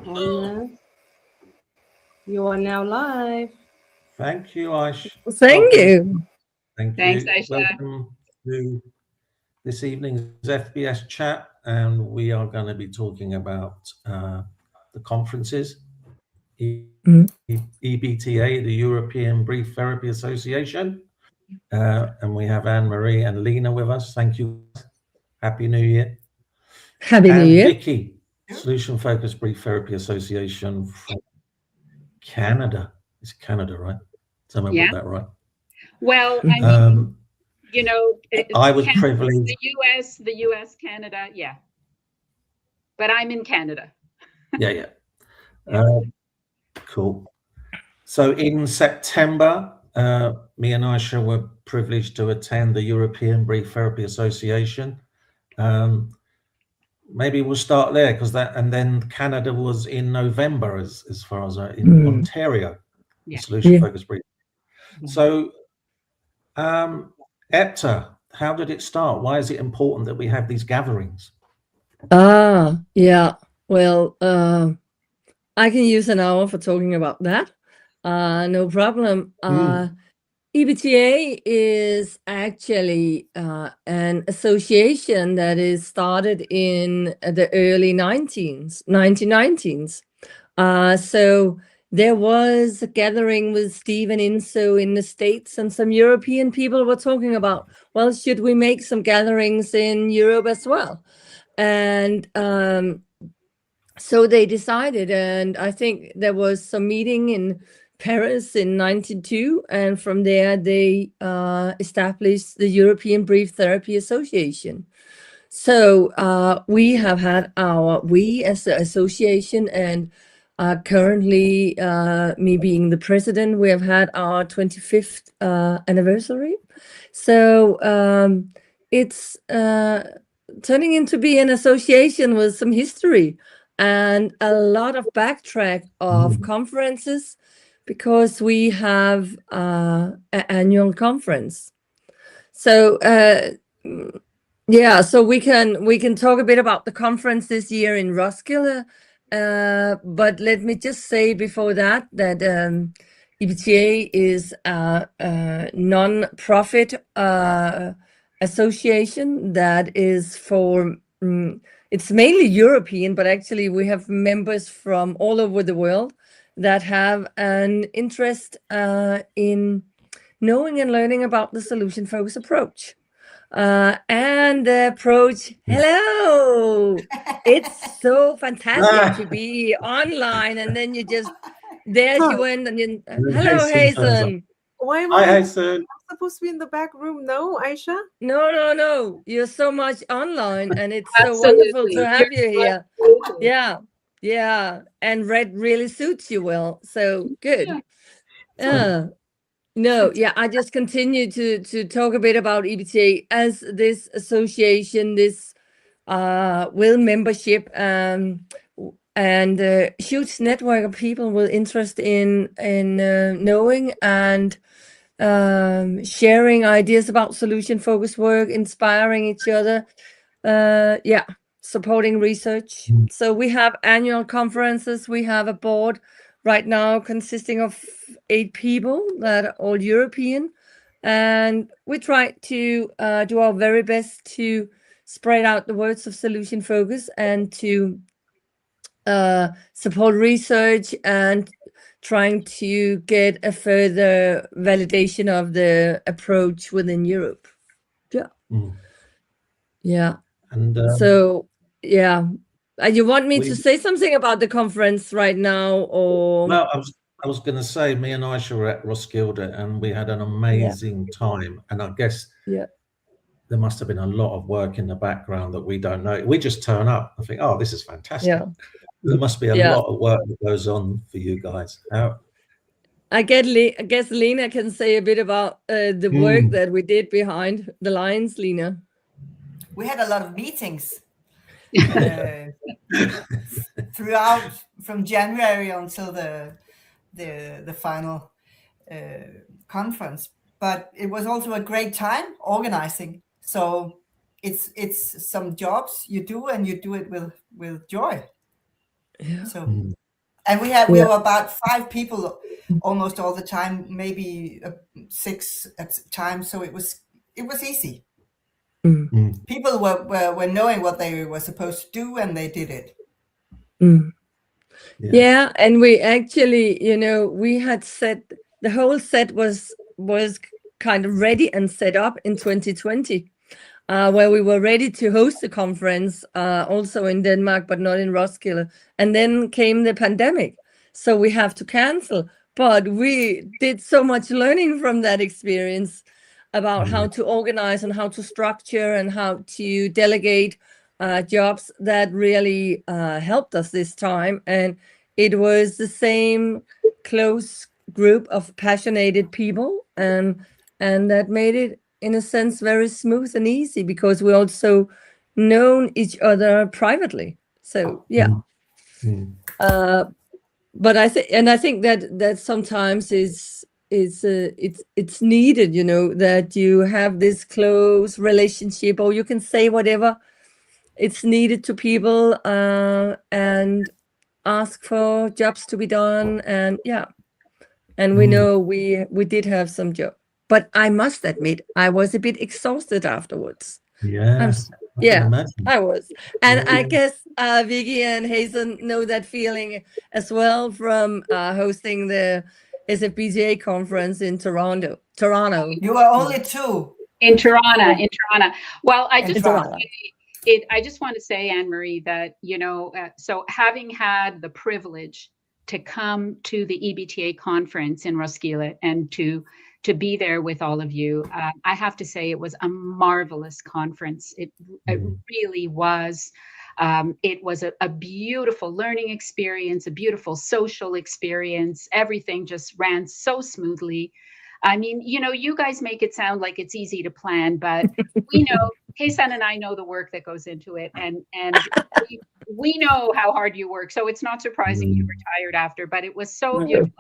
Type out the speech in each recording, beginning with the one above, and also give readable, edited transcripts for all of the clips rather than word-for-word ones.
And you are now live. Thank you, Aish. Thank you. Thank Thanks, you. Aisha. Welcome to this evening's FBS Chat, and we are going to be talking about the conferences, EBTA, the European Brief Therapy Association, and we have Anne-Marie and Lena with us. Thank you. Happy New Year. Happy New Year. Vicky, Solution Focused Brief Therapy Association from Canada. It's Canada, right? Someone got that right. Well, I mean, I was Canada, privileged. the US, Canada, yeah. But I'm in Canada. Yeah. Cool. So in September, me and Aisha were privileged to attend the European Brief Therapy Association. Maybe we'll start there and then Canada was in November, as far as in Ontario, the Solution Focused Brief. So, EBTA, how did it start? Why is it important that we have these gatherings? Yeah. Well, I can use an hour for talking about that. No problem. EBTA is actually an association that is started in the early 1990s. So there was a gathering with Steve and Insoo in the States, and some European people were talking about, well, should we make some gatherings in Europe as well? And so they decided, and I think there was some meeting in Paris in 1992, and from there they established the European Brief Therapy Association. So we have had we as the association, and currently me being the president, we have had our 25th anniversary. So it's turning into be an association with some history and a lot of backtrack of conferences, because we have an annual conference. So so we can talk a bit about the conference this year in Roskilde, but let me just say before that EBTA is a non-profit association that is for it's mainly European, but actually we have members from all over the world that have an interest in knowing and learning about the solution-focused approach. And the approach, hello! It's so fantastic to be online, and then you just, there she went, and then, hello, Hazen. Why am Hi, I Hazen. supposed to be in the back room? No, Aisha? No. You're so much online, and it's so wonderful to have you here. Yeah. And red really suits you well. So good. I just continue to talk a bit about EBTA as this association, this with membership and a huge network of people with interest in knowing and sharing ideas about solution-focused work, inspiring each other, supporting research. So we have annual conferences. We have a board right now consisting of 8 people that are all European, and we try to do our very best to spread out the words of solution focus and to support research and trying to get a further validation of the approach within Europe. And you want me to say something about the conference right now, or? Well, I was going to say, me and Aisha were at Roskilde, and we had an amazing time. And I guess there must have been a lot of work in the background that we don't know. We just turn up and think, oh, this is fantastic. There must be a lot of work that goes on for you guys. I guess Lena can say a bit about the work that we did behind the lines, Lena. We had a lot of meetings throughout, from January until the final conference. But it was also a great time organizing. So it's some jobs you do, and you do it with joy. Yeah. So, and we were about 5 people almost all the time, maybe 6 at times. So it was easy. People were knowing what they were supposed to do, and they did it. Yeah, and we actually, we had set, the whole set was kind of ready and set up in 2020, where we were ready to host the conference, also in Denmark, but not in Roskilde. And then came the pandemic, so we have to cancel. But we did so much learning from that experience about how to organize and how to structure and how to delegate jobs that really helped us this time. And it was the same close group of passionate people, and that made it, in a sense, very smooth and easy, because we also known each other privately. So yeah. But I think that sometimes it's needed, that you have this close relationship, or you can say whatever it's needed to people, and ask for jobs to be done. And we know we did have some job, but I must admit I was a bit exhausted afterwards. I was. And I guess Vicky and Hazen know that feeling as well from hosting the SFBTA conference in Toronto. You were only 2 in Toronto. Well, I just want to say, Anne-Marie, that so having had the privilege to come to the EBTA conference in Roskilde and to be there with all of you, I have to say it was a marvelous conference. It really was. It was a beautiful learning experience, a beautiful social experience. Everything just ran so smoothly. I mean, you guys make it sound like it's easy to plan, but we know, Hasan and I know the work that goes into it, and we know how hard you work. So it's not surprising you were tired after, but it was so beautiful.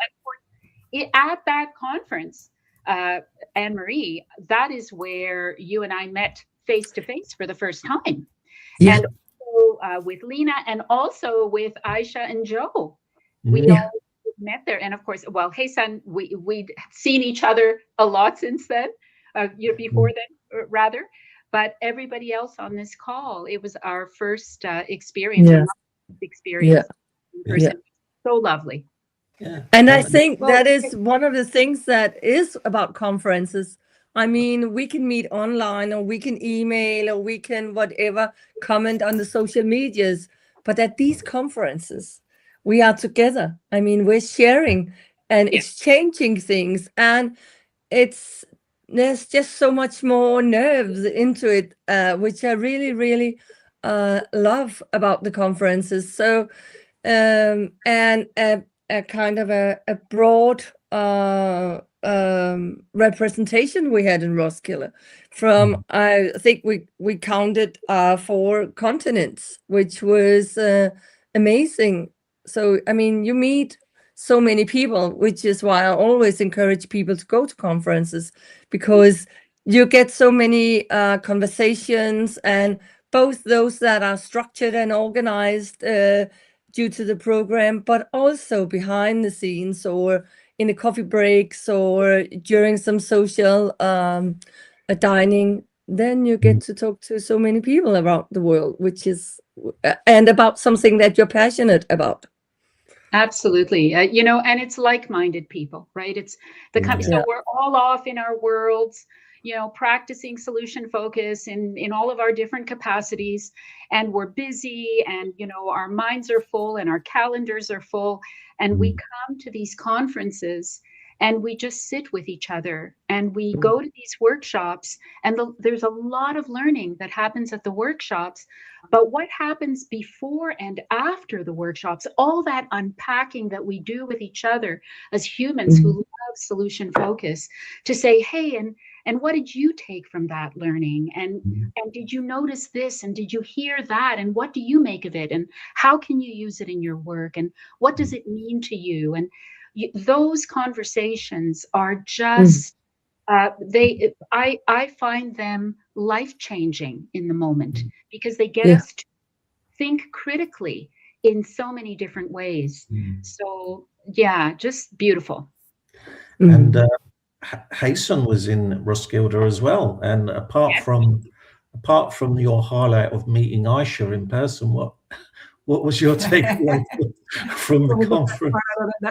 And at that conference, Anne-Marie, that is where you and I met face to face for the first time. Yeah. And also, with Lena, and also with Aisha and Joe. We all met there. And of course, well, Hasan, we'd seen each other a lot since then, before then, rather. But everybody else on this call, it was our first experience. In person. So lovely. Yeah. And I think that is one of the things that is about conferences. I mean, we can meet online, or we can email, or we can whatever, comment on the social medias. But at these conferences, we are together. I mean, we're sharing and exchanging things, and there's just so much more nerves into it, which I really, really love about the conferences. So, and a kind of a broad representation we had in Roskilde from, I think we counted 4 continents, which was amazing. So, I mean, you meet so many people, which is why I always encourage people to go to conferences, because you get so many conversations, and both those that are structured and organized due to the program, but also behind the scenes, or in the coffee breaks, or during some social dining. Then you get to talk to so many people about the world, which is, and about something that you're passionate about. Absolutely. And it's like-minded people, right? It's so we're all off in our worlds, practicing solution focus in all of our different capacities, and we're busy, and, our minds are full, and our calendars are full, and we come to these conferences, and we just sit with each other, and we go to these workshops, and there's a lot of learning that happens at the workshops. But what happens before and after the workshops, all that unpacking that we do with each other as humans who love solution focus, to say, hey, and what did you take from that learning? And did you notice this? And did you hear that? And what do you make of it? And how can you use it in your work? And what does it mean to you? And those conversations are just, I find them life-changing in the moment, because they get us to think critically in so many different ways. So yeah, just beautiful. And Hasan was in Roskilde as well. And apart from your highlight of meeting Aisha in person, what was your takeaway from the conference?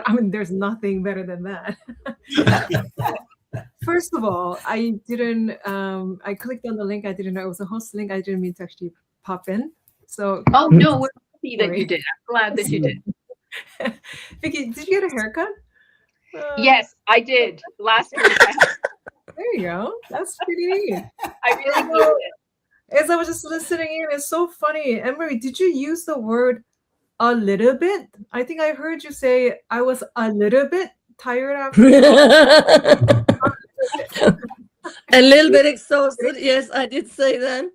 I mean, there's nothing better than that. First of all, I didn't. I clicked on the link. I didn't know it was a host link. I didn't mean to actually pop in. So. Oh no, we're happy that you did. I'm glad that you did. Vicky, did you get a haircut? Yes, I did last week. There you go. That's pretty neat. I really needed it. As I was just listening in, it's so funny. Emery, did you use the word "a little bit"? I think I heard you say I was a little bit tired after. A little bit exhausted. Yes, I did say that.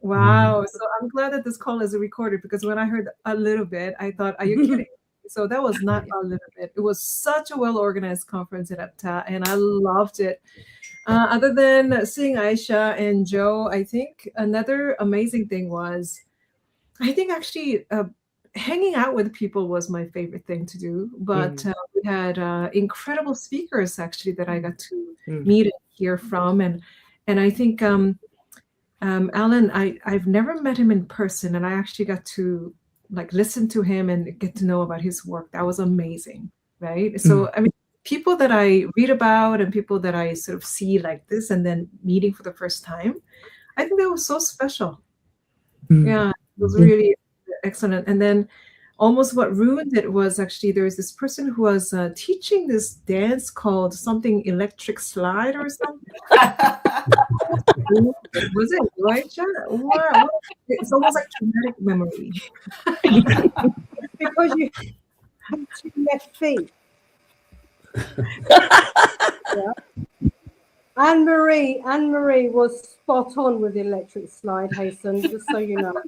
Wow. So I'm glad that this call is recorded, because when I heard a little bit, I thought, are you kidding? So that was not a little bit. It was such a well-organized conference at EBTA, and I loved it. Other than seeing Aisha and Joe, I think another amazing thing was, I think actually hanging out with people was my favorite thing to do. But we had incredible speakers actually that I got to meet and hear from, and I think Alan, I've never met him in person, and I actually got to listen to him and get to know about his work. That was amazing, right? So I mean, people that I read about and people that I sort of see like this and then meeting for the first time, I think that was so special. Yeah, it was really excellent. And then almost what ruined it was actually there was this person who was teaching this dance called something electric slide or something. Was it right, Jen? Wow. It's almost like traumatic memory. Because you have two left feet. Yeah. Anne-Marie was spot on with the electric slide, Hasan, just so you know.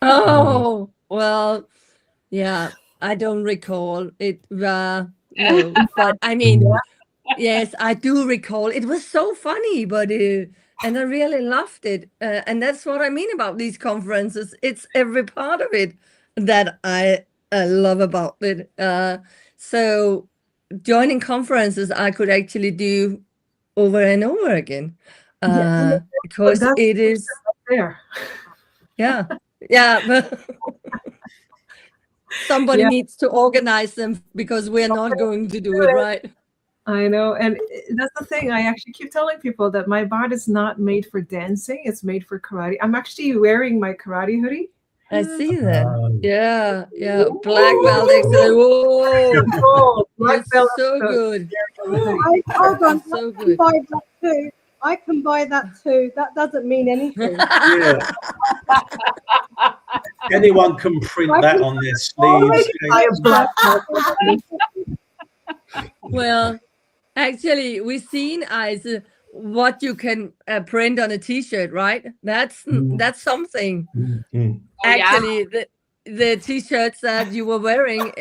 Oh, well, yeah, I don't recall it. No, but I mean, yes, I do recall. It was so funny, but and I really loved it. And that's what I mean about these conferences. It's every part of it that I love about it. So joining conferences, I could actually do over and over again, because it is there. Yeah, but somebody needs to organize them, because we're not going to do it, right? I know, and that's the thing. I actually keep telling people that my body is not made for dancing; it's made for karate. I'm actually wearing my karate hoodie. I see that. Yeah, black belt. Whoa, black belt. So good. Hold on, So I can good. buy that too. I can buy that too. That doesn't mean anything. Yeah. Anyone can print that on their sleeves. Well, actually, we've seen what you can print on a T-shirt, right? That's something. Actually, the T-shirts that you were wearing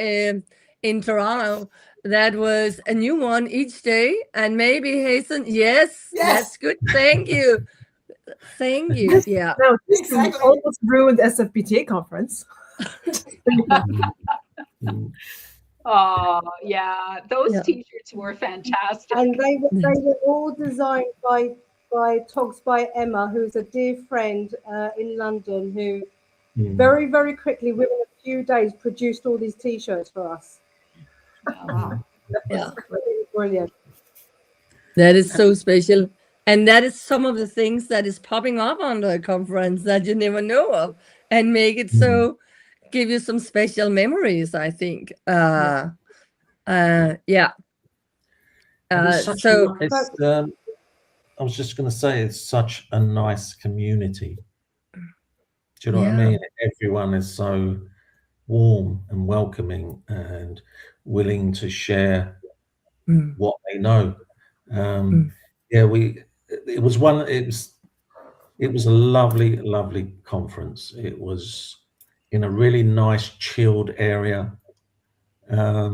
in Toronto, that was a new one each day. And maybe Hasan, yes, that's good. Thank you. Yeah. No, this almost ruined SFBTA conference. Oh yeah, those T-shirts were fantastic. And they were all designed by Togs by Emma, who's a dear friend in London, who very, very quickly, within a few days, produced all these T-shirts for us. Wow. Yeah, brilliant. That is so special. And that is some of the things that is popping up on the conference that you never know of, and make it so, give you some special memories, I think. So I was just going to say, it's such a nice community. Do you know what I mean? Everyone is so warm and welcoming and willing to share what they know. It was a lovely conference. It was in a really nice chilled area. The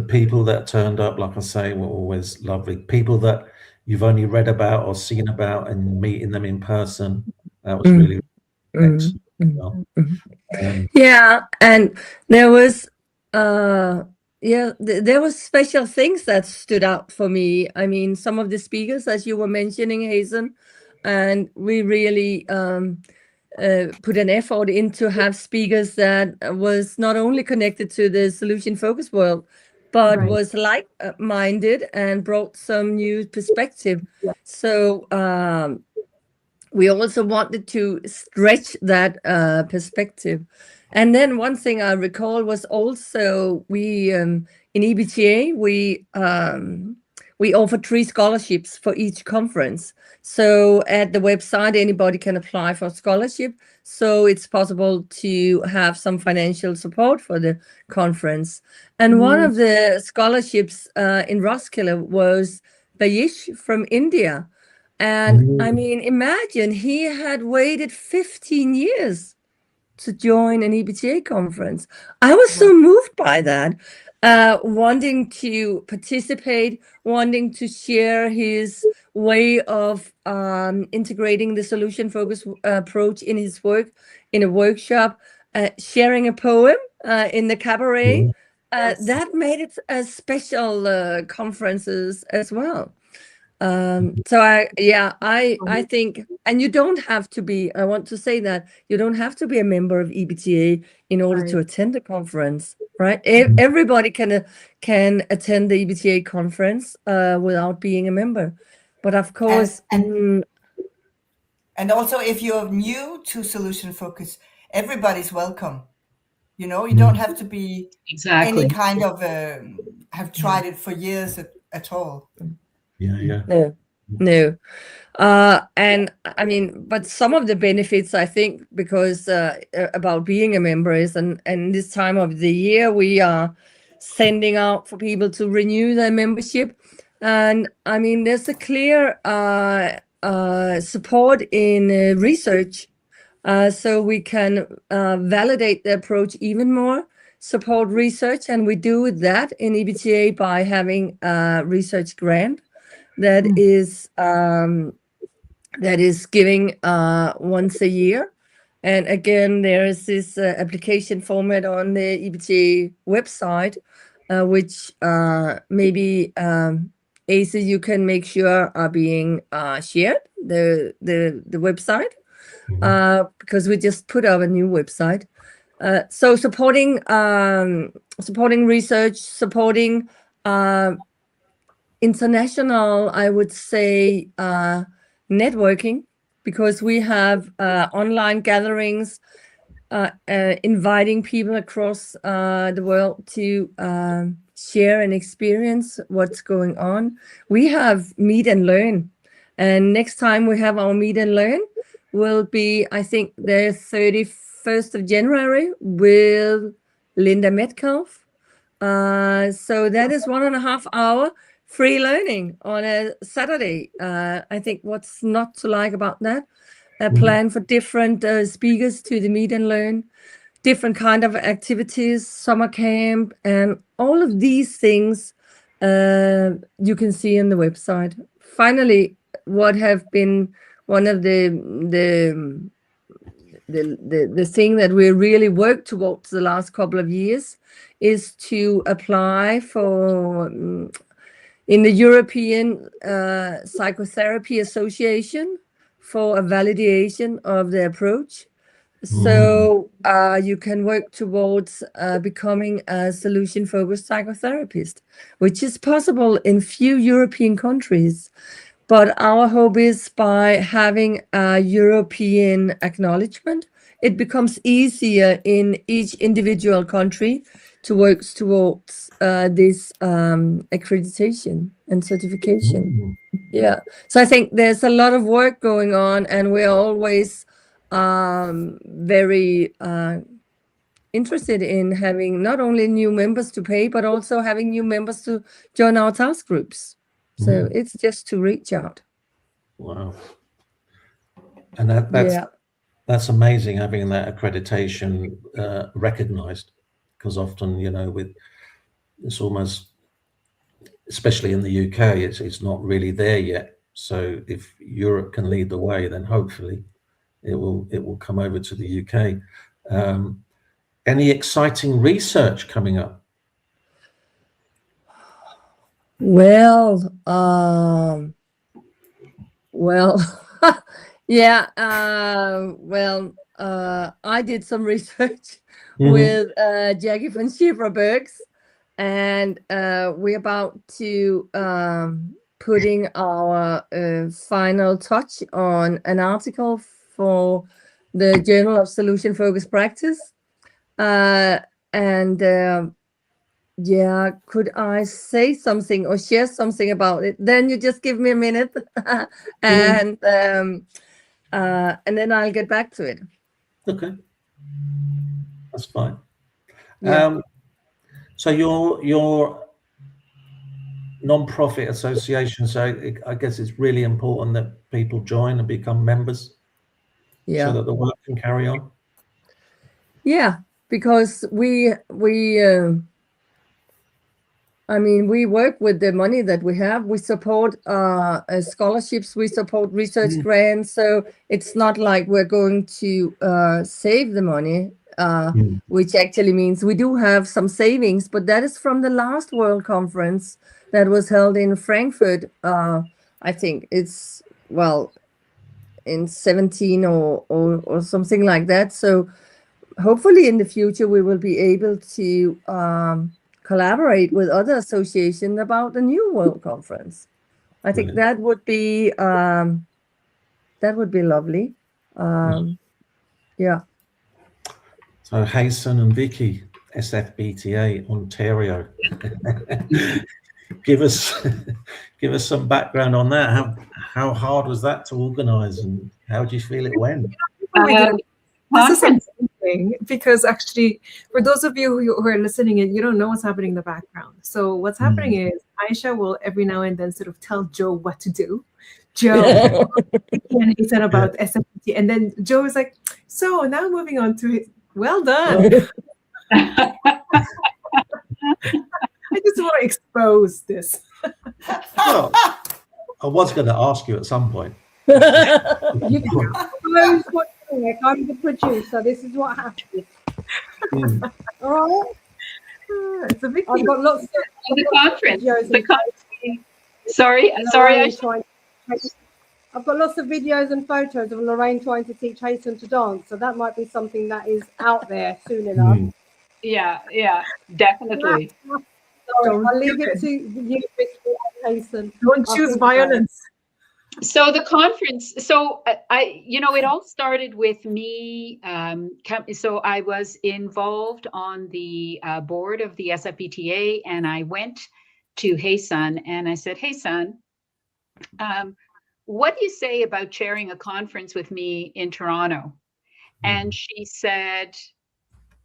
people that turned up, like I say, were always lovely. People that you've only read about or seen about, and meeting them in person, that was really excellent. Well, yeah, and there was there was special things that stood out for me. I mean, some of the speakers, as you were mentioning, Hazen, and we really put an effort into have speakers that was not only connected to the solution focus world, but was like-minded and brought some new perspective. So we also wanted to stretch that perspective. And then one thing I recall was also we in EBTA we offer 3 scholarships for each conference. So at the website, anybody can apply for a scholarship. So it's possible to have some financial support for the conference. And one of the scholarships in Roskilde was Bayish from India. And I mean, imagine he had waited 15 years to join an EBTA conference. I was so moved by that, wanting to participate, wanting to share his way of integrating the solution focus approach in his work, in a workshop, sharing a poem in the cabaret. That made it a special conferences as well. So I think, and you don't have to be, I want to say that you don't have to be a member of EBTA in order to attend the conference, right? Everybody can attend the EBTA conference without being a member. But of course, and also if you're new to solution focus, everybody's welcome. You know, you don't have to be any kind of have tried it for years at all. No. And I mean, but some of the benefits, I think, because about being a member is, and this time of the year, we are sending out for people to renew their membership. And I mean, there's a clear support in research. So we can validate the approach even more, support research. And we do that in EBTA by having a research grant that is giving once a year. And again, there is this application format on the EBTA website, which maybe Asa, you can make sure are being shared, the website, because we just put up a new website. So supporting research, supporting international, I would say, networking, because we have online gatherings inviting people across the world to share and experience what's going on. We have Meet and Learn, and next time we have our Meet and Learn will be, I think, the 31st of January with Linda Metcalf. So that is 1.5 hour free learning on a Saturday. I think what's not to like about that, a plan for different speakers to the Meet and Learn, different kind of activities, summer camp, and all of these things you can see on the website. Finally, what have been one of the thing that we really worked towards the last couple of years is to apply for in the European Psychotherapy Association for a validation of the approach. So you can work towards becoming a solution-focused psychotherapist, which is possible in few European countries. But our hope is by having a European acknowledgement, it becomes easier in each individual country to work towards this accreditation and certification. Yeah. So I think there's a lot of work going on, and we're always very interested in having not only new members to pay, but also having new members to join our task groups. So it's just to reach out. Wow. And that's amazing, having that accreditation recognized, because often, you know, it's almost, especially in the UK, it's not really there yet. So if Europe can lead the way, then hopefully it will come over to the UK. Any exciting research coming up? Well, yeah. I did some research with Jackie van Schieferbergs, and we're about to putting our final touch on an article for the Journal of Solution Focused Practice. Yeah, could I say something or share something about it? Then you just give me a minute, and then I'll get back to it. Okay, that's fine. Yeah. So your non-profit association, so I guess it's really important that people join and become members, so that the work can carry on. Yeah, because we work with the money that we have. We support scholarships, we support research grants. So it's not like we're going to save the money, which actually means we do have some savings, but that is from the last World Conference that was held in Frankfurt. I think it's, in 17 or something like that. So hopefully in the future we will be able to collaborate with other associations about the new World Conference. I think that would be lovely. Yeah. So Hasan and Vicky, SFBTA Ontario, give us some background on that. How hard was that to organise, and how do you feel it went? This is amazing, because actually, for those of you who are listening and you don't know what's happening in the background. So what's happening is Aisha will every now and then sort of tell Joe what to do. Joe, and he said about SFBT, and then Joe is like, so now moving on to it. Well done. I just want to expose this. Well, I was going to ask you at some point. You can I'm the producer. This is what happened. All right. It's a big I've got lots of the conference. I've got lots of videos and photos of Lorraine trying to teach Hasan to dance. So that might be something that is out there soon enough. Yeah, definitely. Sorry, I'll leave it to you, Hasan. Don't choose violence. So the conference, it all started with me. So I was involved on the board of the SFBTA, and I went to Hasan and I said, Hasan, what do you say about chairing a conference with me in Toronto? And she said,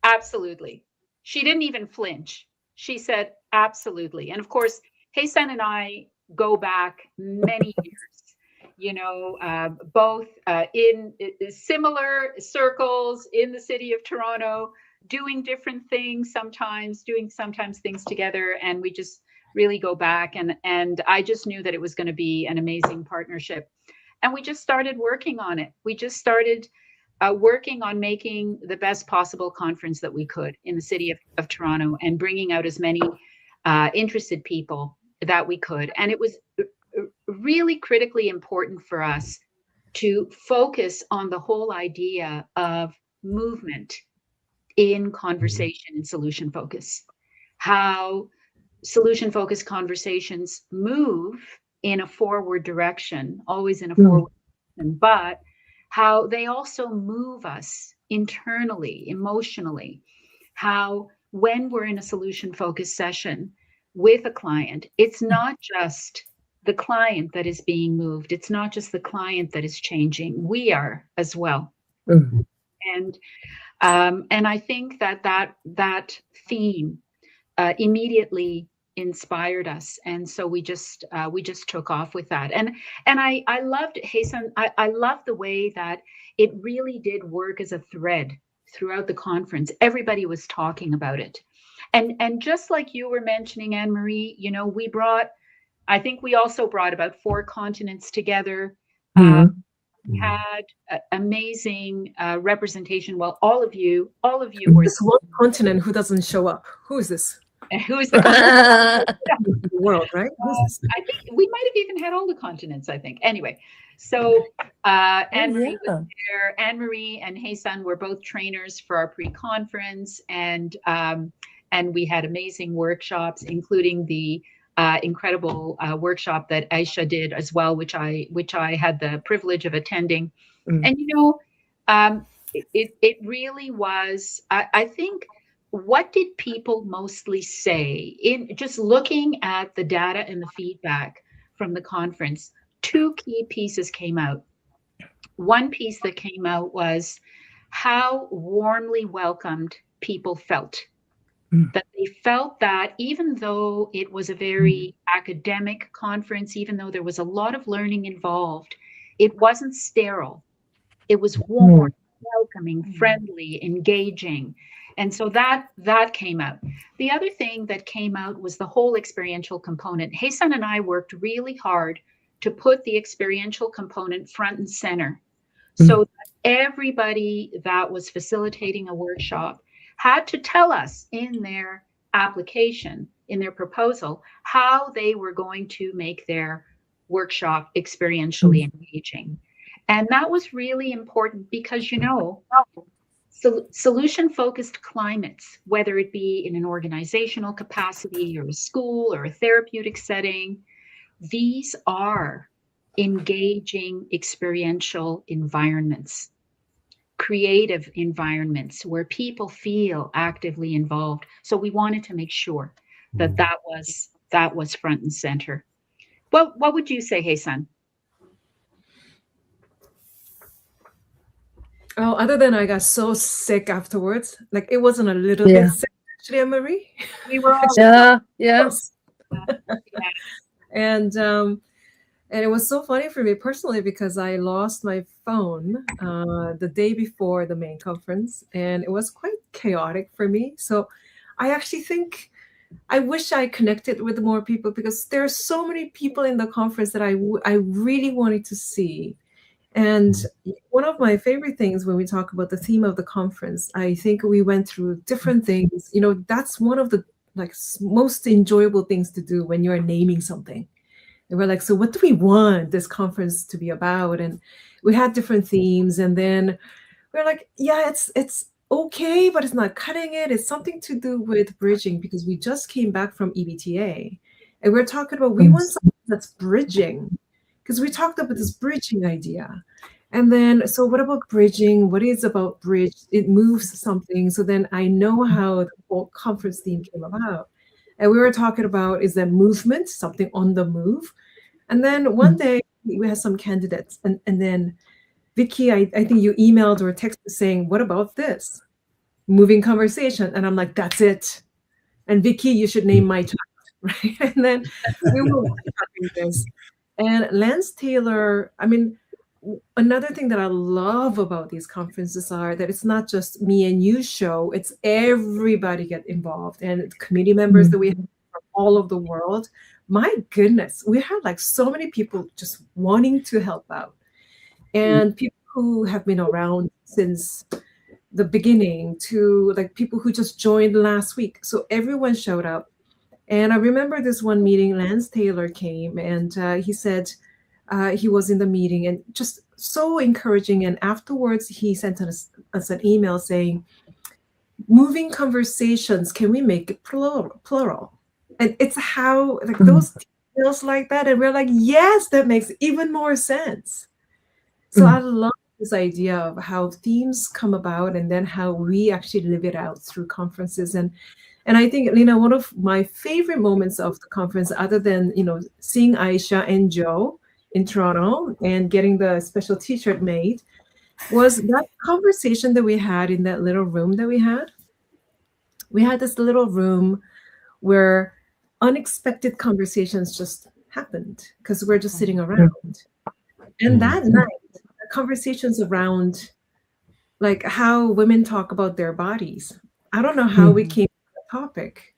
absolutely. She didn't even flinch. She said, absolutely. And of course, Hasan and I go back many years, both in similar circles in the city of Toronto, doing different things, sometimes things together. And we just really go back. And I just knew that it was going to be an amazing partnership. And we just started working on it. We just started working on making the best possible conference that we could in the city of Toronto, and bringing out as many interested people that we could. And it was really critically important for us to focus on the whole idea of movement in conversation and solution focus. How solution focused conversations move in a forward direction, always in a forward direction, but how they also move us internally, emotionally. How when we're in a solution focused session with a client, it's not just the client that is being moved. It's not just the client that is changing. We are as well. And I think that theme immediately inspired us, and so we just took off with that. And I loved Hasan. I loved the way that it really did work as a thread throughout the conference. Everybody was talking about it, and just like you were mentioning, Anne-Marie, I think we also brought about 4 continents together. had amazing representation. Well, all of you were. This one continent who doesn't show up. Who is this? Who is the world, right? I think we might have even had all the continents, I think. Anyway, so Anne-Marie was there. Anne-Marie and Hae-sun were both trainers for our pre-conference, and we had amazing workshops, including the incredible workshop that Aisha did as well, which I had the privilege of attending. And it really was, I think, what did people mostly say in just looking at the data and the feedback from the conference? Two key pieces came out. One piece that came out was how warmly welcomed people felt. That they felt that even though it was a very academic conference, even though there was a lot of learning involved, it wasn't sterile. It was warm, welcoming, friendly, engaging. And so that came out. The other thing that came out was the whole experiential component. Hae-sun and I worked really hard to put the experiential component front and center, so that everybody that was facilitating a workshop had to tell us in their application, in their proposal, how they were going to make their workshop experientially engaging. And that was really important because, solution-focused climates, whether it be in an organizational capacity or a school or a therapeutic setting, these are engaging experiential environments, creative environments where people feel actively involved. So we wanted to make sure that that was front and center. Well, what would you say, Hae-sun? Oh, other than I got so sick afterwards, like it wasn't a little bit sick, actually, Anne-Marie. We were all yes. And it was so funny for me personally because I lost my phone the day before the main conference, and it was quite chaotic for me. So I actually think I wish I connected with more people because there are so many people in the conference that I really wanted to see. And one of my favorite things when we talk about the theme of the conference, I think we went through different things. That's one of the most enjoyable things to do when you're naming something. And we're like, so what do we want this conference to be about? And we had different themes. And then we're like, yeah, it's okay, but it's not cutting it. It's something to do with bridging because we just came back from EBTA. And we're talking about, we want something that's bridging. Because we talked about this bridging idea. And then, so what about bridging? What is about bridge? It moves something. So then I know how the whole conference theme came about. And we were talking about, is that movement, something on the move? And then one day we had some candidates. And then Vicky, I think you emailed or texted saying, what about this? Moving conversation. And I'm like, that's it. And Vicky, you should name my child, right? And then we were talking this. And Lance Taylor, I mean, another thing that I love about these conferences are that it's not just me and you show, it's everybody get involved. And community members that we have from all over the world, my goodness, we had like so many people just wanting to help out. And people who have been around since the beginning to like people who just joined last week. So everyone showed up. And I remember this one meeting, Lance Taylor came and he said he was in the meeting and just so encouraging. And afterwards, he sent us an email saying, moving conversations, can we make it plural? And it's how, like those details like that. And we're like, yes, that makes even more sense. So I love this idea of how themes come about and then how we actually live it out through conferences. And I think, Lena, one of my favorite moments of the conference, other than, seeing Aisha and Joe in Toronto and getting the special t-shirt made, was that conversation that we had in that little room that we had. We had this little room where unexpected conversations just happened because we're just sitting around. And that night, the conversations around like how women talk about their bodies. I don't know how we came topic,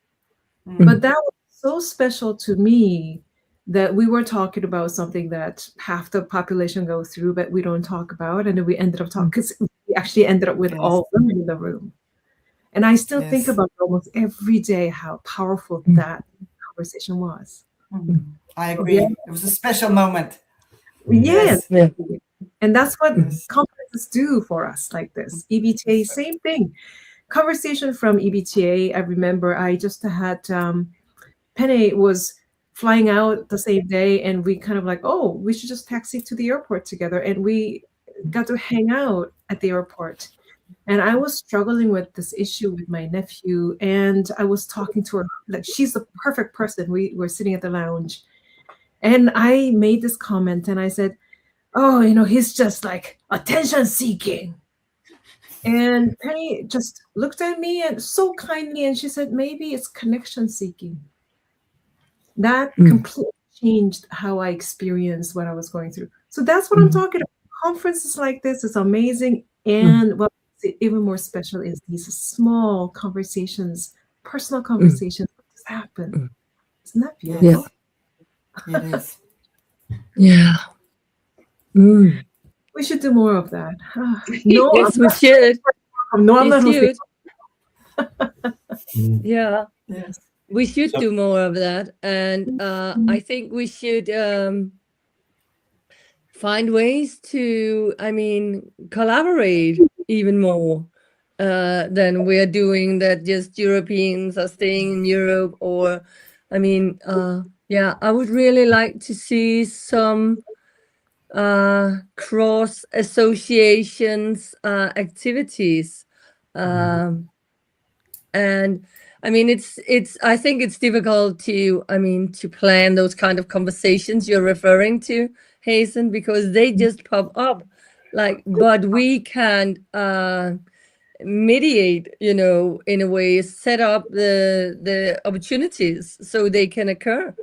but that was so special to me that we were talking about something that half the population goes through, but we don't talk about. And then we ended up talking, because we actually ended up with all women in the room. And I still think about almost every day how powerful that conversation was. I agree. It was a special moment. Yes. And that's what conferences do for us like this. EBTA, same thing. Conversation from EBTA. I remember I just had, Penny was flying out the same day, and we kind of like, oh, we should just taxi to the airport together. And we got to hang out at the airport. And I was struggling with this issue with my nephew, and I was talking to her like she's the perfect person. We were sitting at the lounge, and I made this comment, and I said, oh, he's just like attention seeking. And Penny just looked at me and so kindly, and she said, maybe it's connection seeking. That completely changed how I experienced what I was going through. So that's what I'm talking about. Conferences like this is amazing. And what makes it even more special is these small conversations, personal conversations that just happen. Isn't that beautiful? Yeah. It is. Yeah. We should do more of that. No, yes, we should. No, I'm not. Yeah. Yes. We should do more of that. And I think we should find ways to, collaborate even more than we're doing, that just Europeans are staying in Europe. Or, I would really like to see some cross associations activities. And I think it's difficult to plan those kind of conversations you're referring to, Hazen, because they just pop up. But we can mediate, in a way, set up the opportunities so they can occur.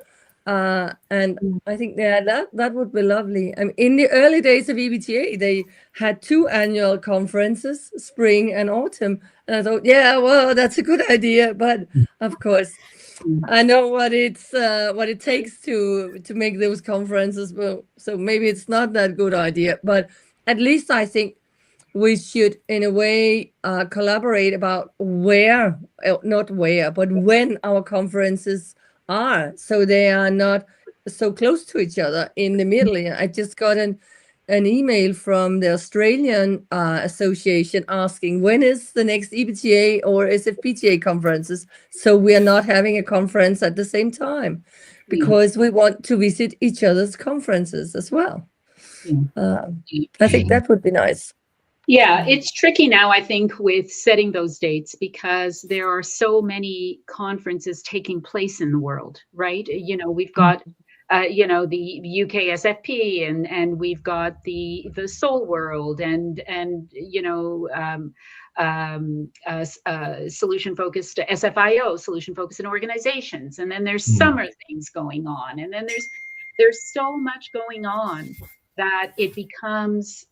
And I think that would be lovely. In the early days of EBTA, they had 2 annual conferences, spring and autumn. And I thought, that's a good idea. But of course, I know what it takes to make those conferences. Well, so maybe it's not that good idea. But at least I think we should, in a way, collaborate about not where, but when our conferences are, so they are not so close to each other in the middle. I just got an email from the Australian Association asking when is the next EBTA or SFBTA conferences, so we are not having a conference at the same time, because we want to visit each other's conferences as well. I think that would be nice. Yeah, it's tricky now, I think, with setting those dates, because there are so many conferences taking place in the world, right? We've got, the UK SFP, and we've got the Soul World, and solution focused SFIO, solution focused in organizations, and then there's summer things going on, and then there's so much going on that it becomes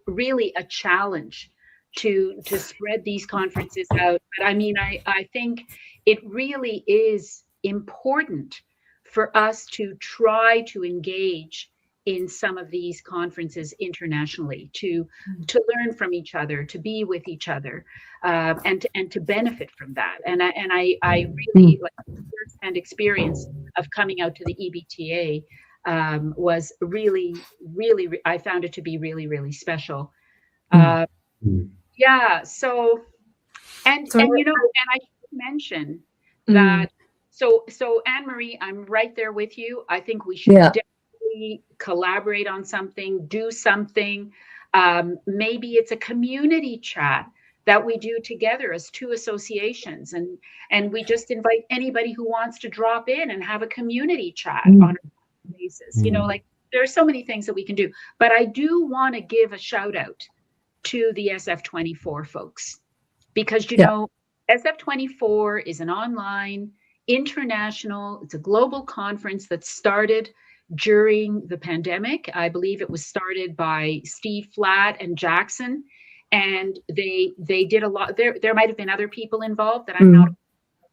really a challenge to spread these conferences out. But I think it really is important for us to try to engage in some of these conferences internationally, to learn from each other, to be with each other, and to benefit from that. And I really like the first-hand experience of coming out to the EBTA. Was really, really, I found it to be really, really special. So, and I should mention that, so Anne-Marie, I'm right there with you. I think we should definitely collaborate on something, do something. Maybe it's a community chat that we do together as 2 associations, and we just invite anybody who wants to drop in and have a community chat on a basis. There are so many things that we can do, but I do want to give a shout out to the SF24 folks, because SF24 is an online international, it's a global conference that started during the pandemic. I believe it was started by Steve Flatt and Jackson, and they did a lot. There might have been other people involved that I'm not.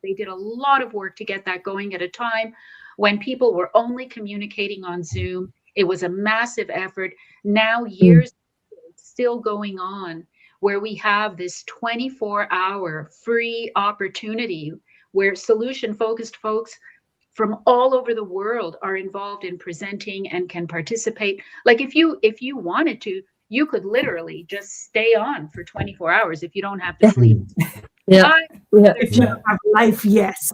They did a lot of work to get that going at a time when people were only communicating on Zoom. It was a massive effort. Now years still going on, where we have this 24-hour free opportunity where solution-focused folks from all over the world are involved in presenting and can participate. Like if you wanted to, you could literally just stay on for 24 hours if you don't have to sleep. Yeah. If you don't have life, yes.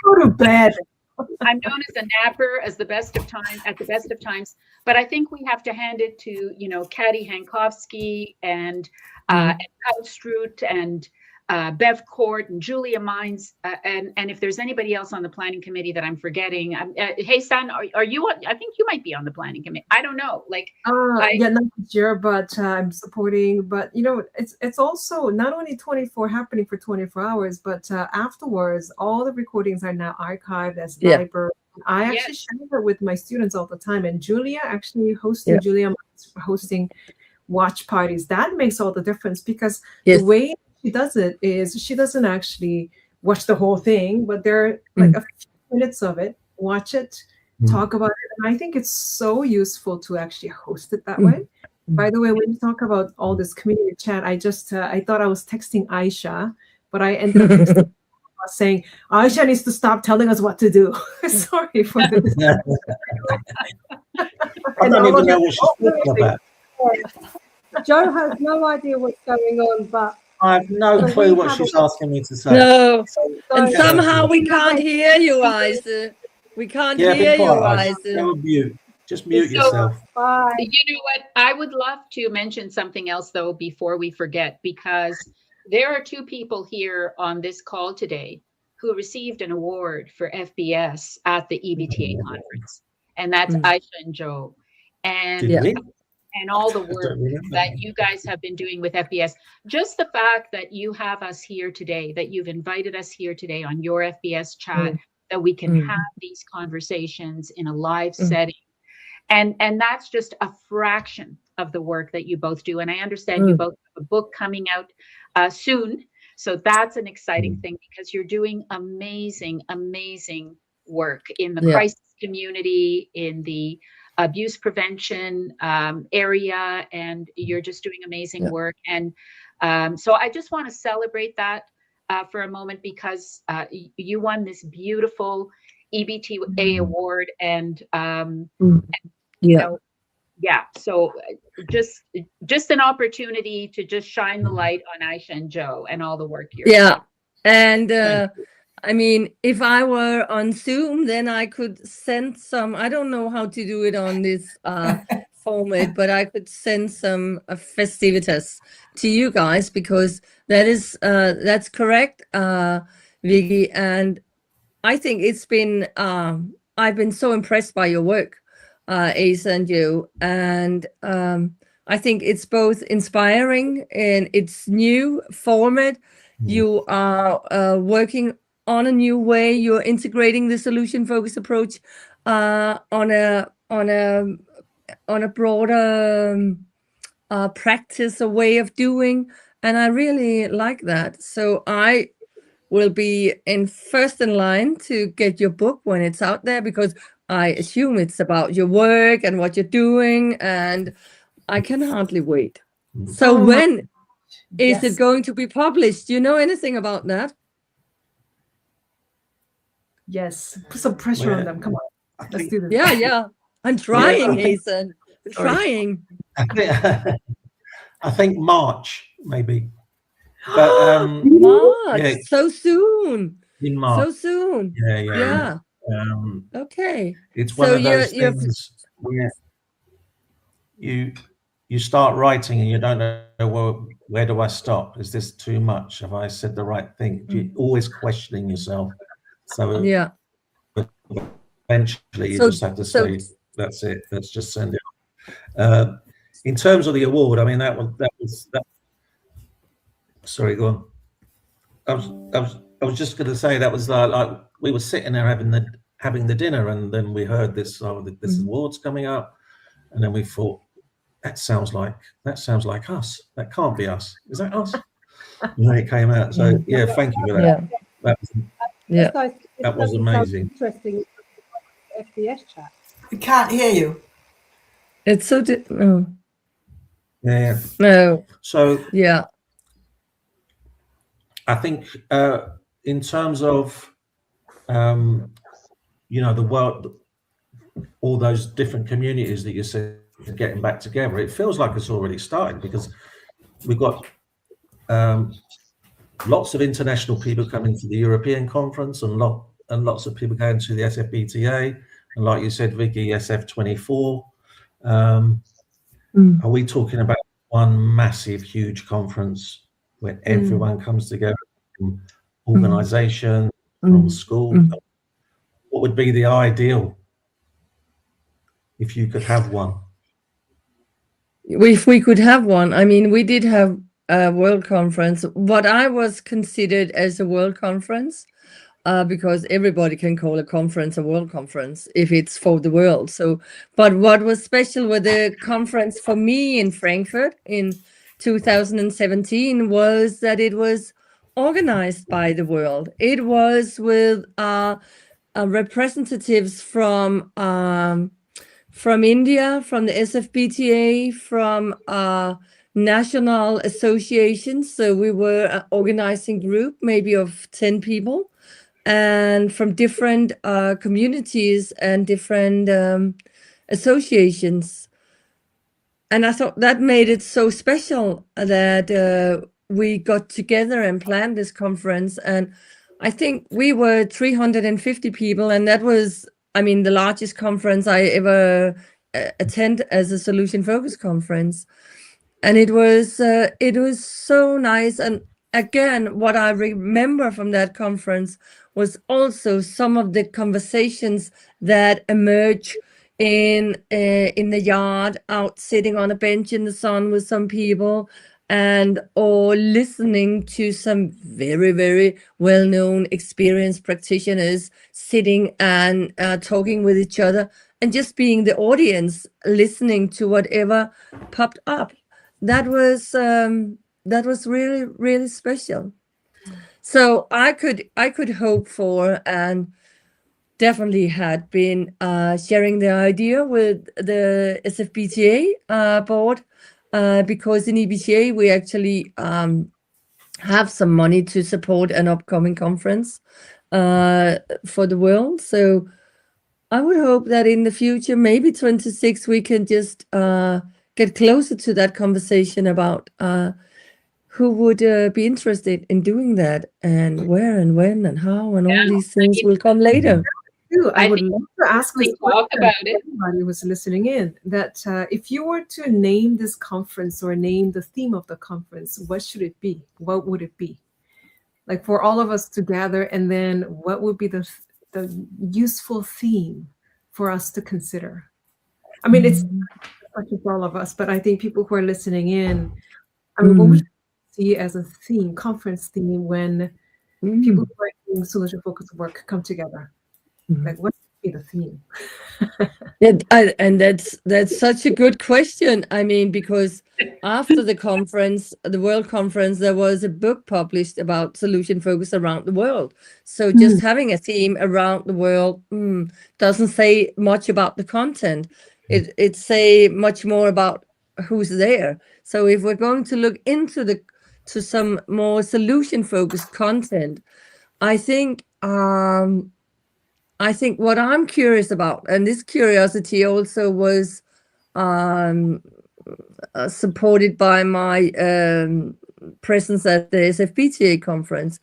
Go to bed. I'm known as a napper at the best of times, but I think we have to hand it to, you know, Kati Hankovsky and Outstrut and Bev Court and Julia Mines, and if there's anybody else on the planning committee that I'm forgetting, hey San, are you? I think you might be on the planning committee. I don't know. Like, yeah, not this year, but I'm supporting. But you know, it's also not only happening for 24 hours, but afterwards, all the recordings are now archived as library. I actually share it with my students all the time, and Julia actually hosting watch parties. That makes all the difference because the way she does it is she doesn't actually watch the whole thing, but there are like a few minutes of it, watch it, talk about it. And I think it's so useful to actually host it that way. By the way, when you talk about all this community chat, I just I thought I was texting Aisha, but I ended up texting saying Aisha needs to stop telling us what to do. Sorry for this. I don't even know what she's talking about. Joe has no idea what's going on, but I have no clue what she's asking me to say. No, and somehow we can't hear you, Isa. We can't hear you, Isa. Just mute yourself. Bye. You know what? I would love to mention something else, though, before we forget, because there are two people here on this call today who received an award for FBS at the EBTA conference, and that's Aisha and Joe. And all the work that you guys have been doing with FBS. Just the fact that you have us here today, that you've invited us here today on your FBS chat, that we can have these conversations in a live setting. And that's just a fraction of the work that you both do. And I understand you both have a book coming out soon. So that's an exciting thing because you're doing amazing, amazing work in the crisis community, in the abuse prevention area, and you're just doing amazing work. And so I just want to celebrate that for a moment because you won this beautiful EBTA award, and so just an opportunity to just shine the light on Aisha and Joe and all the work you're doing. And I mean, if I were on Zoom, then I could send some, I don't know how to do it on this format, but I could send some festivitas to you guys because that's correct, Vicky. And I think it's been, I've been so impressed by your work, Asa and Joe. And I think it's both inspiring and it's new format. You are working on a new way. You're integrating the solution-focused approach on a broader practice, a way of doing, and I really like that. So I will be first in line to get your book when it's out there because I assume it's about your work and what you're doing, and I can hardly wait. So when is it going to be published? Do you know anything about that? Yes, put some pressure on them. Come on, let's do this. Yeah. I'm trying, Hazen. Trying. I think March, maybe. But, March, so soon. In March. So soon. Yeah. Okay. It's one of those things where you start writing and you don't know, where do I stop? Is this too much? Have I said the right thing? You're always questioning yourself. So eventually you just have to say, that's it. Let's just send it on. In terms of the award, I mean, that was. Sorry, go on. I was just going to say that was like we were sitting there having the dinner, and then we heard this award's coming up, and then we thought that sounds like us. That can't be us. Is that us? And then it came out. So thank you for that. Yeah. That was amazing. Interesting. FBS Chat. We can't hear you. It's so no. Yeah. No. So Yeah. I think in terms of you know, the world, all those different communities that you said getting back together, it feels like it's already started, because we've got lots of international people coming to the European conference, and lots of people going to the SFBTA, and like you said, Vicky, SF24. Are we talking about one massive, huge conference where everyone comes together from organization, from school? What would be the ideal if you could have one? If we could have one, I mean, we did have a world conference. What I was considered as a world conference, because everybody can call a conference a world conference if it's for the world. So, but what was special with the conference for me in Frankfurt in 2017 was that it was organized by the world. It was with representatives from India, from the SFBTA, from national associations. So we were an organizing group, maybe of 10 people, and from different communities and different associations. And I thought that made it so special that we got together and planned this conference. And I think we were 350 people, and that was, I mean, the largest conference I ever attend as a solution focused conference. And it was so nice. And again, what I remember from that conference was also some of the conversations that emerge in the yard, out sitting on a bench in the sun with some people, and or listening to some very, very well-known experienced practitioners sitting and talking with each other, and just being the audience, listening to whatever popped up. That was really, really special. So I could hope for, and definitely had been sharing the idea with the SFBTA board, because in EBTA we actually have some money to support an upcoming conference for the world. So I would hope that in the future, maybe 26, we can just get closer to that conversation about who would be interested in doing that, and where and when and how, and all these things will come later. I would love to ask this talk about it. Everybody who's listening in, that if you were to name this conference or name the theme of the conference, what should it be? What would it be? Like for all of us to gather, and then what would be the useful theme for us to consider? I mean, it's for all of us, but I think people who are listening in, I mean, what would you see as a theme, conference theme, when people who are doing solution focused work come together? Like, what would be the theme? And that's such a good question. I mean, because after the conference, the World Conference, there was a book published about solution focus around the world. So just having a theme around the world doesn't say much about the content. It say much more about who's there. So if we're going to look into some more solution focused content, I think what I'm curious about, and this curiosity also was supported by my presence at the SFBTA conference,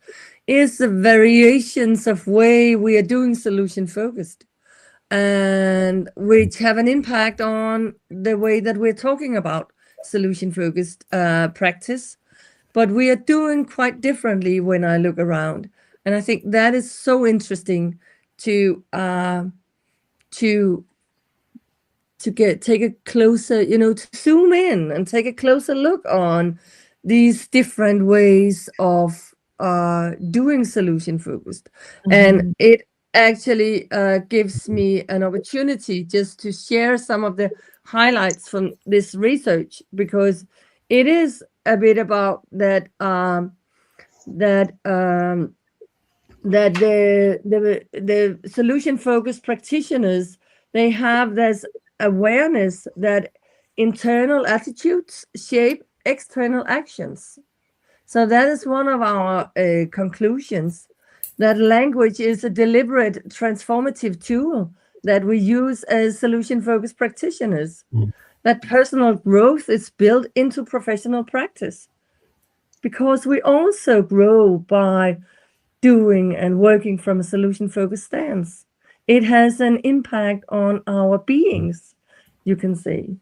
is the variations of way we are doing solution focused, and which have an impact on the way that we're talking about solution focused practice. But we are doing quite differently when I look around. And I think that is so interesting to take a closer, to zoom in and take a closer look on these different ways of doing solution focused. And it actually gives me an opportunity just to share some of the highlights from this research, because it is a bit about that that the solution-focused practitioners, they have this awareness that internal attitudes shape external actions. So that is one of our conclusions, that language is a deliberate transformative tool that we use as solution-focused practitioners. That personal growth is built into professional practice, because we also grow by doing and working from a solution-focused stance. It has an impact on our beings, you can say.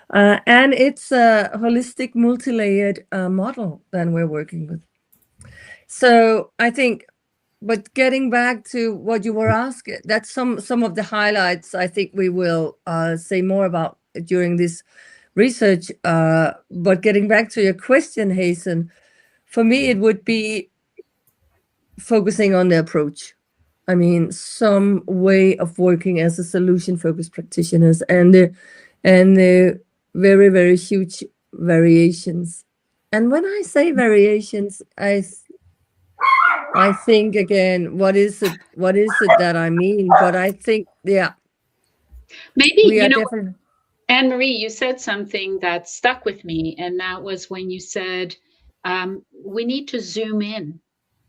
And it's a holistic, multi-layered model that we're working with. So I think, but getting back to what you were asking, that's some of the highlights I think we will say more about during this research. But getting back to your question, Hazen, for me, it would be focusing on the approach. I mean, some way of working as a solution-focused practitioners, and the very, very huge variations. And when I say variations, I think again, what is it that I mean? But I think, yeah, maybe, you know, definitely. Anne-Marie, you said something that stuck with me, and that was when you said we need to zoom in.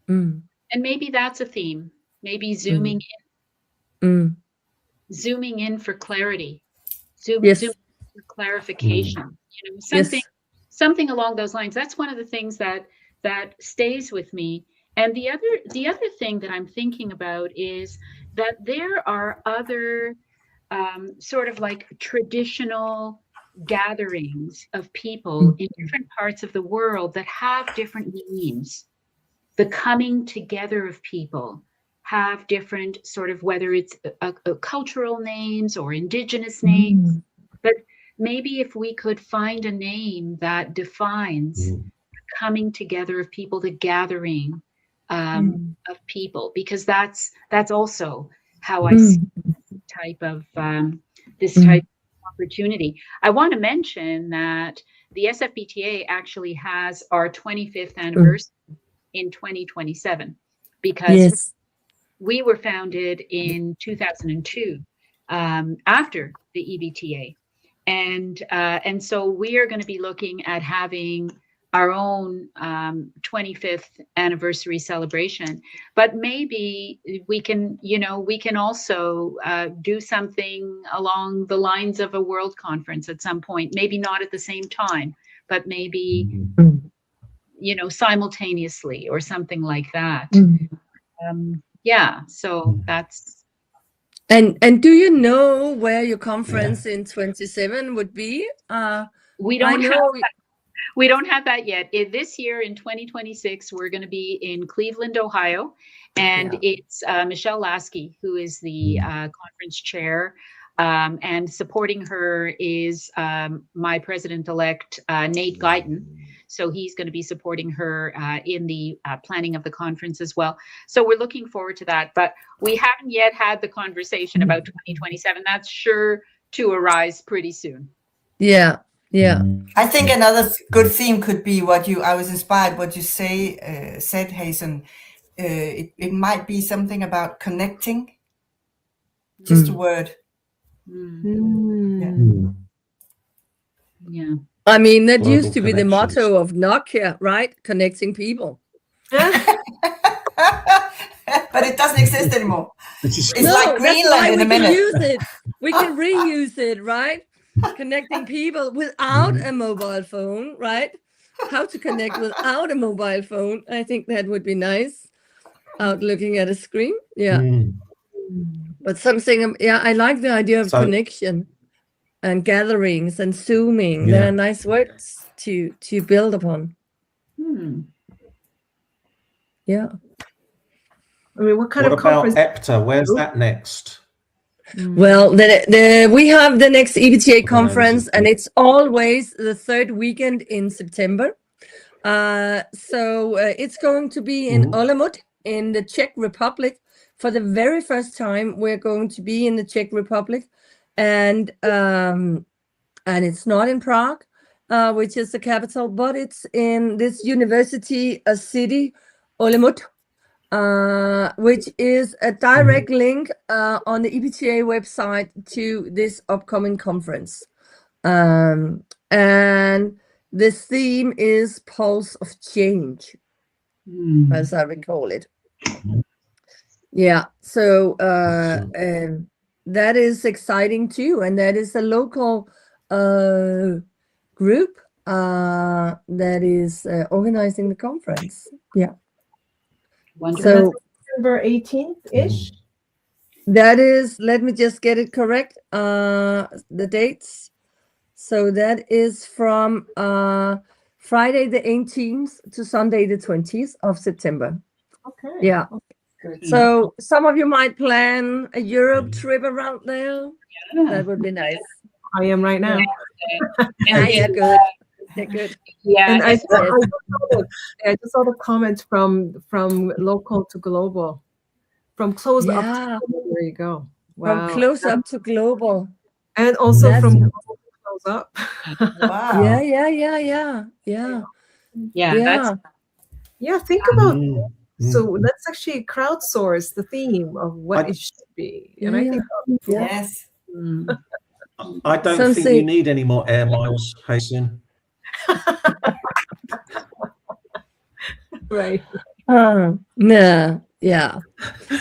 And maybe that's a theme. Maybe zooming in. Zooming in for clarity. Zooming for clarification. You know, something along those lines. That's one of the things that stays with me. And the other thing that I'm thinking about is that there are other sort of like traditional gatherings of people in different parts of the world that have different names. The coming together of people have different sort of, whether it's a cultural names or indigenous names, but maybe if we could find a name that defines the coming together of people, the gathering of people, because that's also how I see this type of opportunity. I want to mention that the SFBTA actually has our 25th anniversary in 2027, because we were founded in 2002 after the EBTA, and so we are going to be looking at having our own 25th anniversary celebration. But maybe we can, you know, we can also do something along the lines of a world conference at some point. Maybe not at the same time, but maybe you know, simultaneously or something like that. Yeah, so that's. And do you know where your conference in 27 would be? We don't have that yet. This year in 2026, we're going to be in Cleveland, Ohio, and it's Michelle Lasky, who is the conference chair, and supporting her is my president-elect, Nate Guyton. So he's going to be supporting her in the planning of the conference as well. So we're looking forward to that, but we haven't yet had the conversation about 2027. That's sure to arise pretty soon. Yeah. Yeah. I think another good theme could be I was inspired what you said, Hazen. It might be something about connecting. Just a word. Yeah. I mean, that used to be the motto of Nokia, right? Connecting people. But it doesn't exist anymore. It's like Greenland in a minute. Use it. We can reuse it, right? Connecting people without a mobile phone, right? How to connect without a mobile phone. I think that would be nice. Out looking at a screen. Yeah. But something, I like the idea of connection and gatherings and zooming. They're nice words to build upon. Yeah. I mean, what about EBTA? Where's that next? Well, we have the next EBTA conference, and it's always the third weekend in September. So it's going to be in Olomouc in the Czech Republic. For the very first time, we're going to be in the Czech Republic, and it's not in Prague, which is the capital, but it's in this university city, Olomouc. which is a direct link on the EBTA website to this upcoming conference. And the theme is Pulse of Change, as I recall it. Yeah, so that is exciting too, and that is a local group that is organizing the conference. Yeah. Wonderful. So December 18th-ish. that is, let me just get it correct, the dates. So that is from Friday the 18th to Sunday the 20th of September. Okay. Yeah. Good. So some of you might plan a Europe trip around there. That would be nice. I am right now. Yeah, good. Yeah, good. Yeah, And I Yes. just saw the comment from local to global, from close up to global. There you go. Wow. From close up to global. And also That's- from global to close up. Wow. Yeah, think about it. So let's actually crowdsource the theme of what it should be. And I think Yes. I don't think you need any more air miles, Hasten. right. No, yeah. I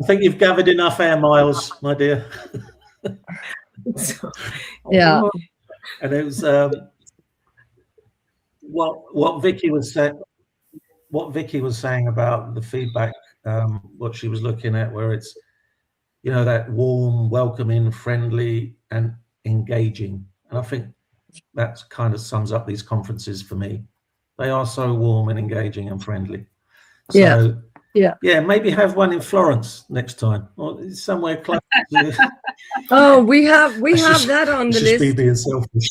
think you've gathered enough air miles, my dear. Yeah. And it was what Vicky was saying. What Vicky was saying about the feedback, what she was looking at, where it's, you know, that warm, welcoming, friendly, and engaging. And I think that kind of sums up these conferences for me. They are so warm and engaging and friendly. So yeah, maybe have one in Florence next time, or somewhere close to. Oh, we have that on the list. Just being selfish.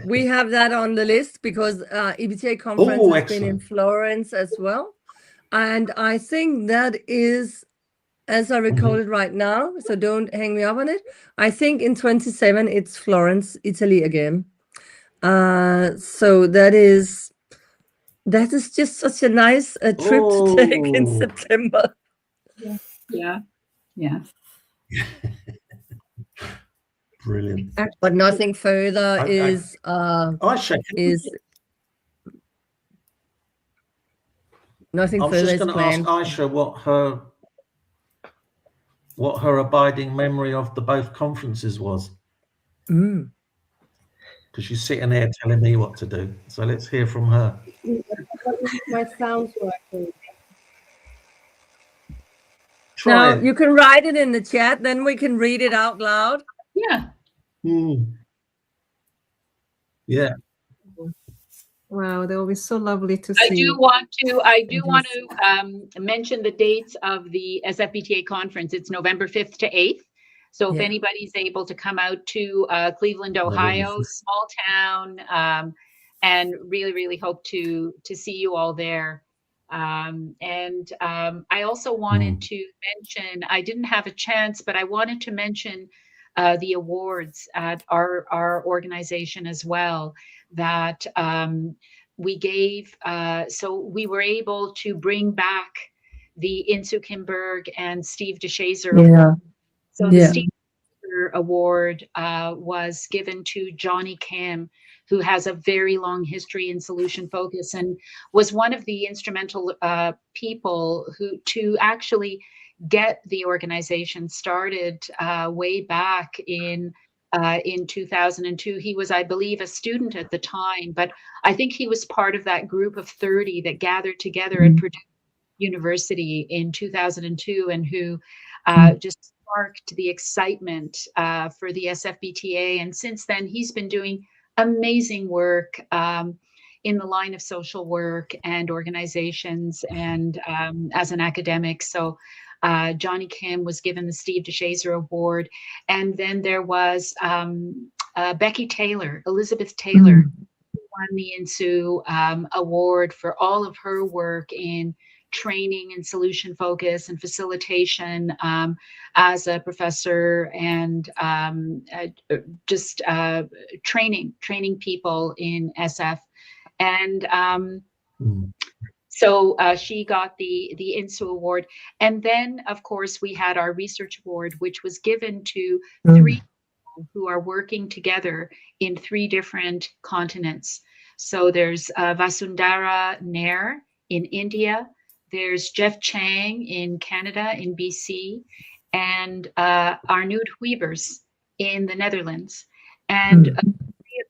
We have that on the list because EBTA conference has been in Florence as well, and I think that is, as I recall it right now, so don't hang me up on it. I think in 27 it's Florence, Italy again. So that is just such a nice trip to take in September. Yeah. Brilliant. But nothing further is nothing I was further just is going to planned. ask Aisha what her abiding memory of the both conferences was. Because she's sitting there telling me what to do. So let's hear from her. My sound's working. Now you can write it in the chat, then we can read it out loud. Yeah. Yeah. Wow, that will be so lovely to see. I do want to mention the dates of the SFBTA conference. It's November 5th to 8th. So if anybody's able to come out to Cleveland, Ohio, small town, and really hope to see you all there. I also wanted to mention, I didn't have a chance, but I wanted to mention the awards at our organization as well, that we gave. So we were able to bring back the Insoo Berg and Steve DeShazer Award. So the Steve DeShazer Award was given to Johnny Kim, who has a very long history in solution focus and was one of the instrumental people to actually get the organization started way back in 2002. He was, I believe, a student at the time, but I think he was part of that group of 30 that gathered together at Purdue University in 2002 and who just sparked the excitement for the SFBTA. And since then, he's been doing amazing work in the line of social work and organizations and as an academic. So Johnny Kim was given the Steve DeShazer Award. And then there was Elizabeth Taylor, who won the Insoo Award for all of her work in training and solution focus and facilitation as a professor and just training people in SF. And So she got the Insoo award. And then, of course, we had our research award, which was given to 3 people who are working together in 3 different continents. So there's Vasundhara Nair in India, there's Jeff Chang in Canada, in BC, and Arnoud Huibers in the Netherlands. And 3 of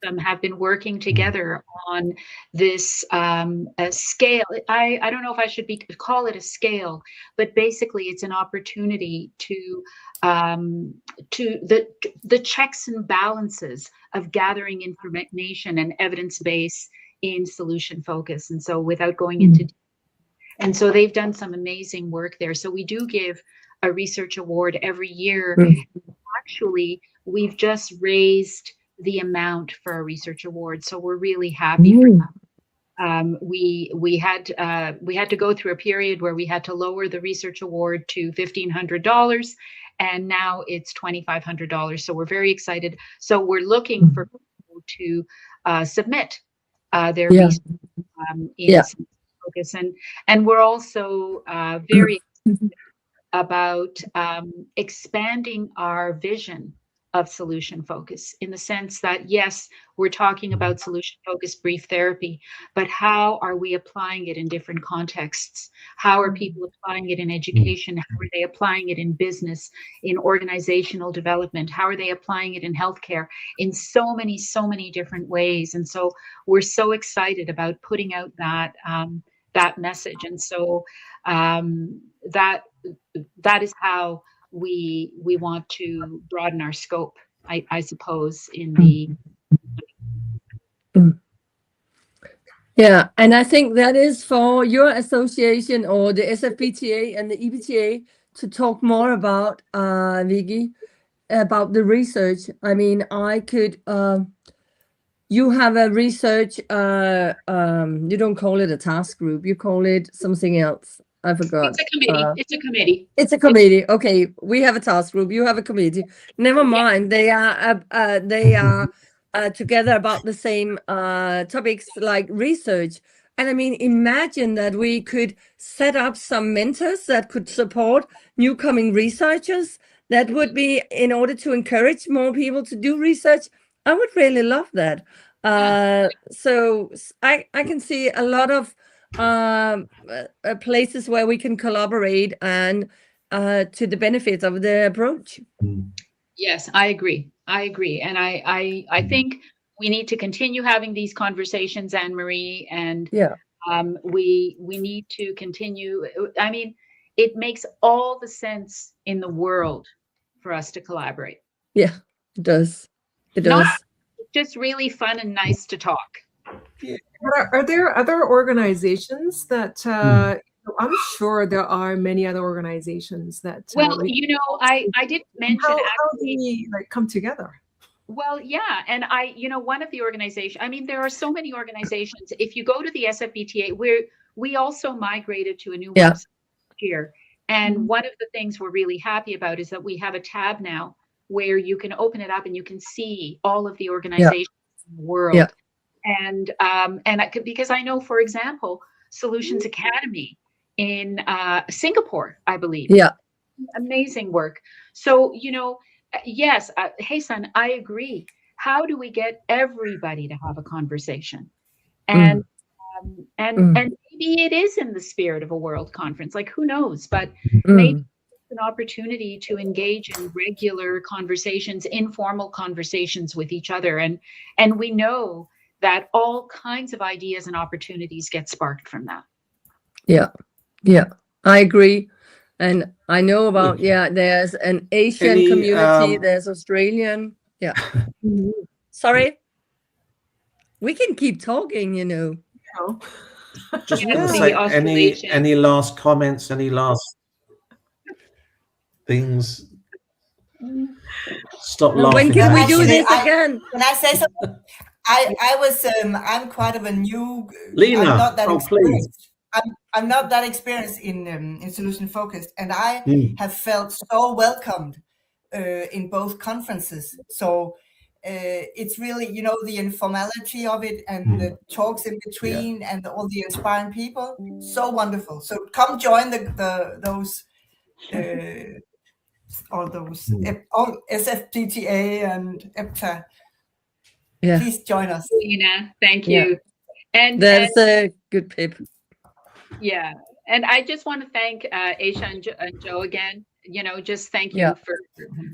them have been working together on this a scale. I don't know if I should call it a scale, but basically it's an opportunity to the checks and balances of gathering information and evidence base in solution focus. And so without going into, and so they've done some amazing work there. So we do give a research award every year. Actually, we've just raised the amount for our research award, so we're really happy for that. We had to go through a period where we had to lower the research award to $1,500, and now it's $2,500. So we're very excited. So we're looking for people to submit their research in focus, and we're also very excited about expanding our vision of solution focus, in the sense that, yes, we're talking about solution focused brief therapy, but how are we applying it in different contexts? How are people applying it in education? How are they applying it in business, in organizational development? How are they applying it in healthcare? In so many different ways. And so we're so excited about putting out that that message. And so that is how we want to broaden our scope, I suppose, in the and I think that is for your association or the SFBTA and the EBTA to talk more about, Vicky, about the research. I mean, I could you have a research you don't call it a task group, you call it something else. I forgot. It's a committee. It's a committee. It's a committee. Okay, we have a task group. You have a committee. Never mind. They are together about the same topics like research. And I mean, imagine that we could set up some mentors that could support newcoming researchers. That would be in order to encourage more people to do research. I would really love that. So I can see a lot of places where we can collaborate and to the benefits of the approach. Yes, I agree. And I think we need to continue having these conversations, Anne-Marie, and we need to continue. I mean, it makes all the sense in the world for us to collaborate. Yeah, it does. It does. It's just really fun and nice to talk. Yeah. Are there other organizations that I'm sure there are many other organizations that well, you know, I didn't mention how do we like come together? Well, yeah, and one of the organizations, I mean, there are so many organizations. If you go to the SFBTA, we also migrated to a new website here, and one of the things we're really happy about is that we have a tab now where you can open it up and you can see all of the organizations in the world. And because I know, for example, Solutions Academy in Singapore, I believe. Amazing work. So, yes, Hasan, I agree. How do we get everybody to have a conversation? And maybe it is in the spirit of a world conference, like who knows, but maybe it's an opportunity to engage in regular conversations, informal conversations with each other. And we know that all kinds of ideas and opportunities get sparked from that. Yeah, I agree. And I know about, there's an Asian community, there's Australian. Sorry. We can keep talking, Just want to say, any last comments, any last things? Stop laughing. When can we do this again? Can I say something? I'm quite of a new. Lena, I'm not that please. I'm not that experienced in solution focused, and I have felt so welcomed in both conferences. So it's really, you know, the informality of it and the talks in between and all the inspiring people. So wonderful. So come join those all SFBTA and EBTA. Yeah. Please join us. Lena, thank you. And that's a good tip. Yeah. And I just want to thank Aisha and Joe again. You know, just thank you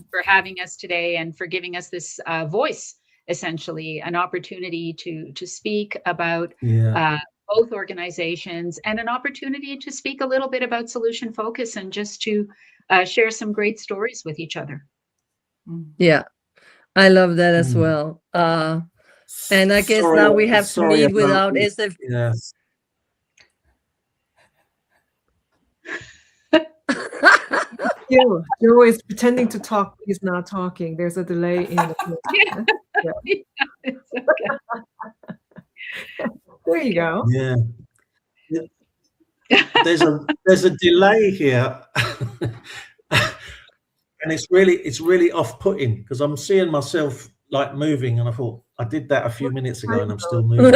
for having us today and for giving us this voice, essentially, an opportunity to speak about both organizations and an opportunity to speak a little bit about solution focus and just to share some great stories with each other. Yeah, I love that as well. And I guess now we have to leave without SF. Yes. Joe is pretending to talk. He's not talking. There's a delay in the It's okay. There you go. Yeah. There's a delay here. And it's really off-putting because I'm seeing myself like moving, and I thought I did that a few minutes ago, and I'm still moving.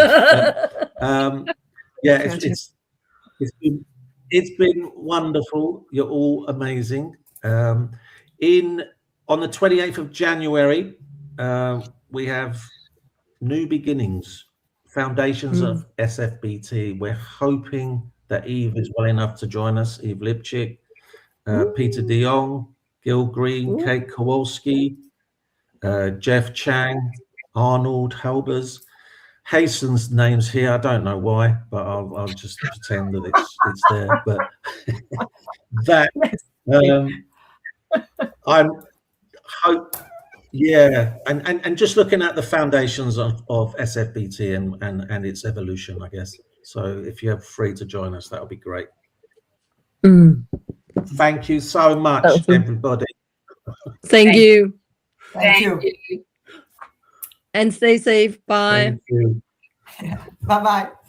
Yeah, it's been wonderful. You're all amazing. On the 28th of January, we have New Beginnings, Foundations of SFBT. We're hoping that Eve is well enough to join us. Eve Lipchick, Peter de Jong, Gil Green, Kate Kowalski, Jeff Chang, Arnold Helbers. Hasten's name's here. I don't know why, but I'll just pretend that it's there. But that I'm hope, and just looking at the foundations of SFBT and its evolution, I guess. So if you're free to join us, that would be great. Thank you so much, everybody. Thank you. Thank you. And stay safe. Bye. Thank you. Bye-bye.